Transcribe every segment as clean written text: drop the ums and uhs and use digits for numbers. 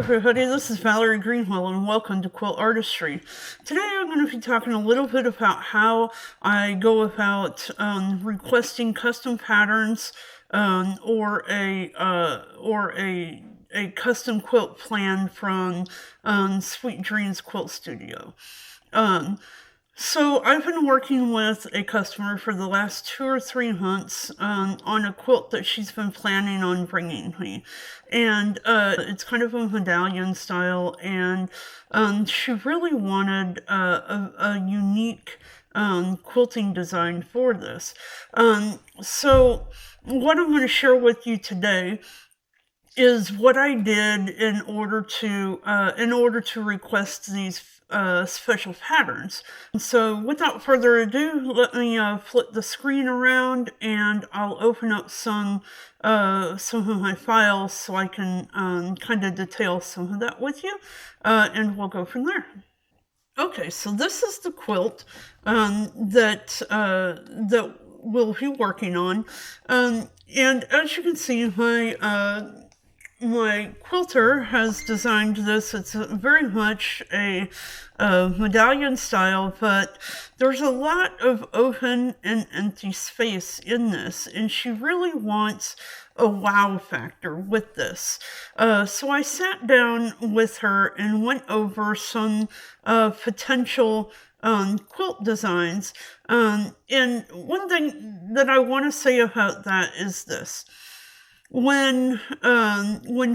everybody, this is Valerie Greenwell and welcome to Quilt Artistry. Today I'm going to be talking a little bit about how I go about requesting custom patterns or a custom quilt plan from Sweet Dreams Quilt Studio. So I've been working with a customer for the last 2 or 3 months on a quilt that she's been planning on bringing me. And it's kind of a medallion style, and she really wanted a unique quilting design for this. So what I'm going to share with you today is what I did in order to request these special patterns. So without further ado, let me flip the screen around and I'll open up some of my files so I can kind of detail some of that with you, and we'll go from there. Okay, so this is the quilt that we'll be working on, and as you can see, my quilter has designed this. It's very much a medallion style, but there's a lot of open and empty space in this, and she really wants a wow factor with this. So I sat down with her and went over some potential quilt designs. And one thing that I want to say about that is this. When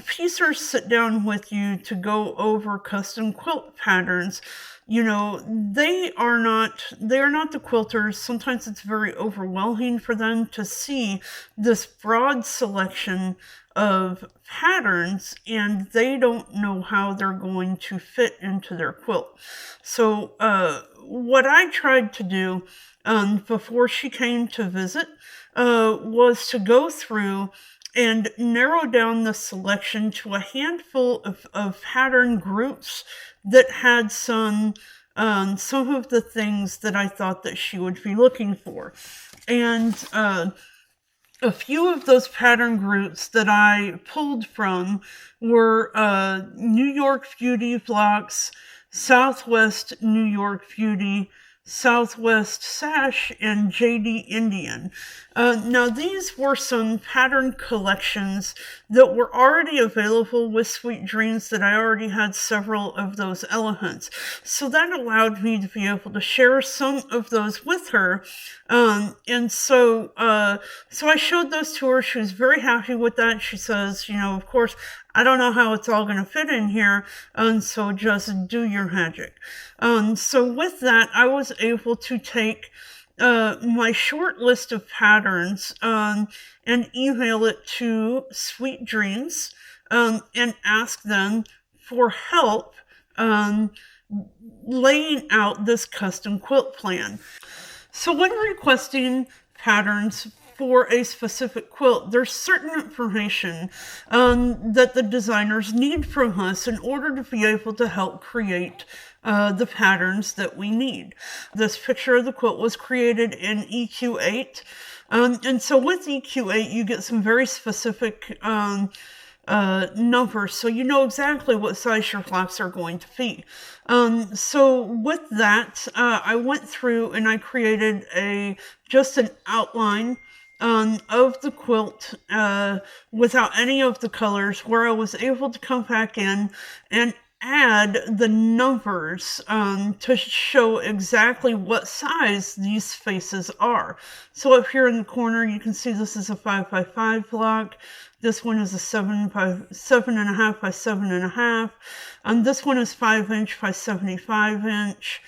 piecers sit down with you to go over custom quilt patterns, you know, they are not the quilters. Sometimes it's very overwhelming for them to see this broad selection of patterns, and they don't know how they're going to fit into their quilt. So what I tried to do before she came to visit was to go through and narrow down the selection to a handful of pattern groups that had some of the things that I thought that she would be looking for. And a few of those pattern groups that I pulled from were New York Beauty blocks, Southwest New York Beauty, Southwest Sash, and JD Indian. Now these were some pattern collections that were already available with Sweet Dreams, that I already had several of those elements. So that allowed me to be able to share some of those with her. And so I showed those to her. She was very happy with that. She says, you know, of course, I don't know how it's all going to fit in here, and so just do your magic. So with that, I was able to take my short list of patterns and email it to Sweet Dreams and ask them for help laying out this custom quilt plan. So when requesting patterns for a specific quilt, there's certain information that the designers need from us in order to be able to help create the patterns that we need. This picture of the quilt was created in EQ8. And so with EQ8, you get some very specific numbers, so you know exactly what size your blocks are going to be. So with that, I went through and I created just an outline of the quilt without any of the colors, where I was able to come back in and add the numbers to show exactly what size these spaces are. So up here in the corner, you can see this is a 5x5 block. This one is a 7.5 by 7.5. And this one is 5 inch by 75 inch.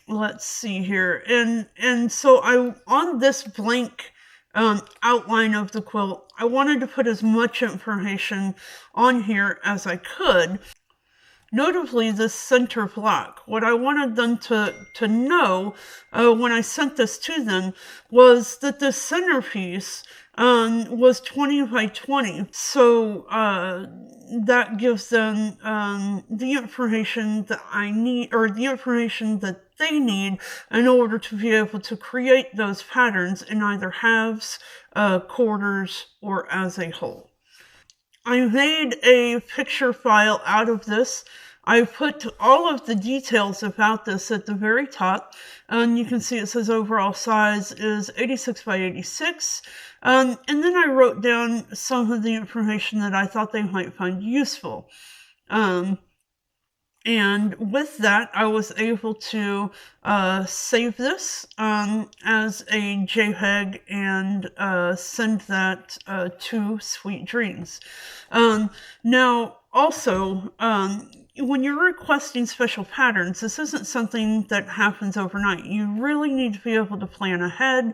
Let's see here. And so on this blank outline of the quilt, I wanted to put as much information on here as I could. Notably, this center block, what I wanted them to know when I sent this to them was that the centerpiece was 20 by 20. So that gives them the information that I need, or the information that they need in order to be able to create those patterns in either halves, quarters, or as a whole. I made a picture file out of this. I put all of the details about this at the very top. And you can see it says overall size is 86 by 86. And then I wrote down some of the information that I thought they might find useful. And with that, I was able to save this as a JPEG and send that to Sweet Dreams. Now, also, when you're requesting special patterns, this isn't something that happens overnight. You really need to be able to plan ahead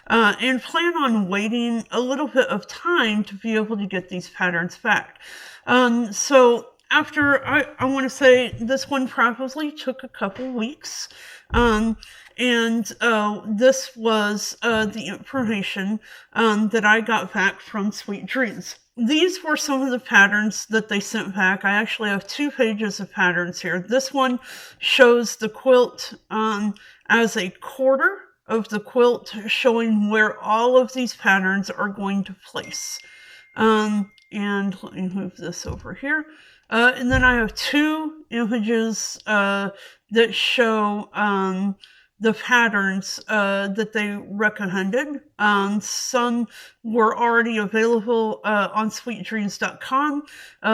and plan on waiting a little bit of time to be able to get these patterns back. So after, I want to say this one probably took a couple weeks. And this was the information that I got back from Sweet Dreams. These were some of the patterns that they sent back. I actually have 2 pages of patterns here. This one shows the quilt as a quarter of the quilt, showing where all of these patterns are going to place. And let me move this over here. And then I have 2 images that show the patterns that they recommended. Some were already available on sweetdreams.com.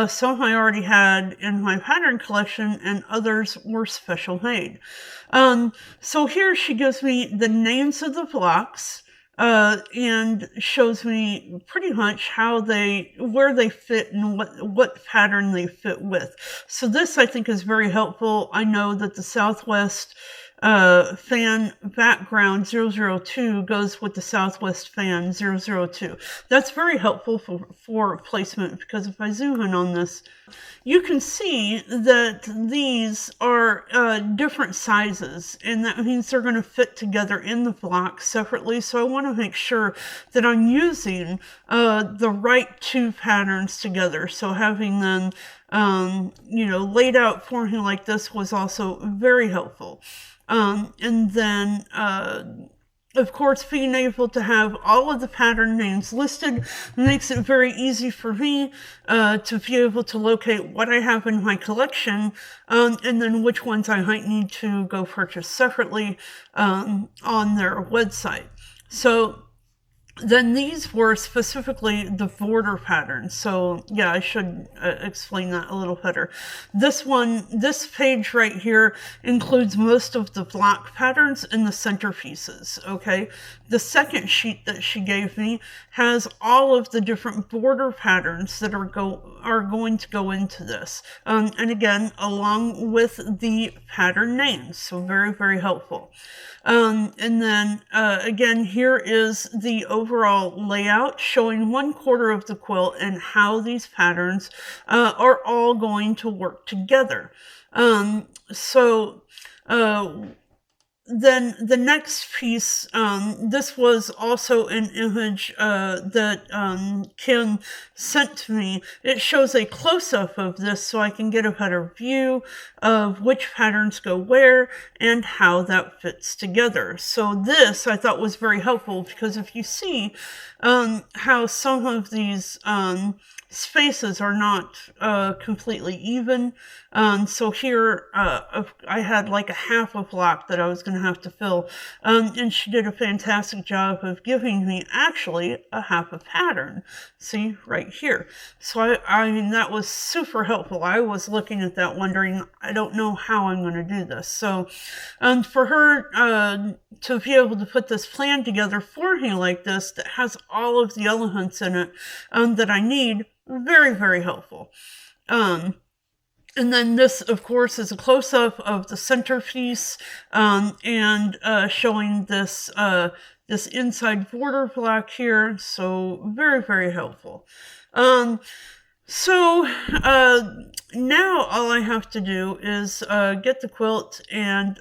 Some I already had in my pattern collection, and others were special made. So here she gives me the names of the blocks. And shows me pretty much where they fit and what pattern they fit with. So this I think is very helpful. I know that the Southwest fan background 002 goes with the Southwest fan 002. That's very helpful for placement, because if I zoom in on this, you can see that these are different sizes, and that means they're going to fit together in the block separately. So I want to make sure that I'm using the right 2 patterns together. So having them laid out for me like this was also very helpful. And then, of course, being able to have all of the pattern names listed makes it very easy for me to be able to locate what I have in my collection, and then which ones I might need to go purchase separately on their website. So then these were specifically the border patterns. So yeah, I should explain that a little better. This page right here includes most of the block patterns and the centerpieces, okay? The second sheet that she gave me has all of the different border patterns that are going to go into this. And again, along with the pattern names, so very, very helpful. And then again, here is the overall layout showing 1/4 of the quilt and how these patterns are all going to work together. Then the next piece, this was also an image that Kim sent to me. It shows a close-up of this so I can get a better view of which patterns go where and how that fits together. So this I thought was very helpful, because if you see how some of these spaces are not completely even. So here I had like a half a block that I was going to have to fill, and she did a fantastic job of giving me actually a half a pattern. See right here. So I mean, that was super helpful. I was looking at that wondering, I don't know how I'm going to do this. So for her to be able to put this plan together for me like this, that has all of the elements in it that I need, very, very helpful. And then this, of course, is a close-up of the centerpiece, and showing this inside border block here. So very, very helpful. So now all I have to do is get the quilt and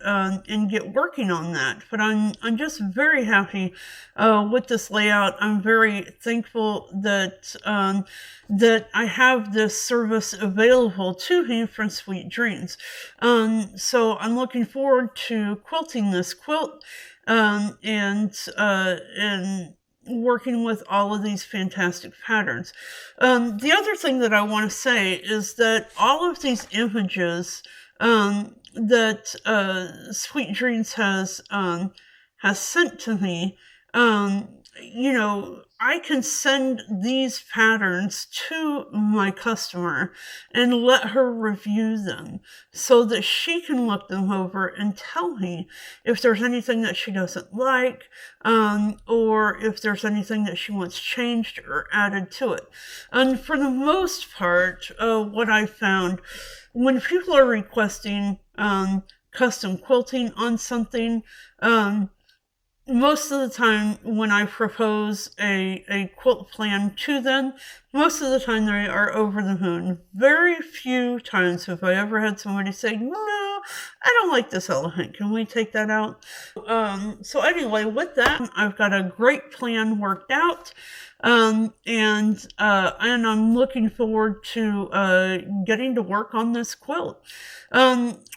get working on that. But I'm just very happy with this layout. I'm very thankful that that I have this service available to me from Sweet Dreams. So I'm looking forward to quilting this quilt and working with all of these fantastic patterns. The other thing that I want to say is that all of these images that Sweet Dreams has sent to me, you know, I can send these patterns to my customer and let her review them so that she can look them over and tell me if there's anything that she doesn't like, or if there's anything that she wants changed or added to it. And for the most part, what I found, when people are requesting custom quilting on something, most of the time when I propose a quilt plan to them, most of the time they are over the moon. Very few times have I ever had somebody say, no, I don't like this elephant. Can we take that out? So anyway, with that, I've got a great plan worked out. And I'm looking forward to getting to work on this quilt.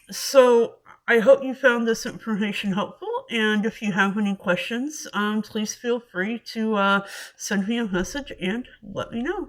So I hope you found this information helpful, and if you have any questions, please feel free to send me a message and let me know.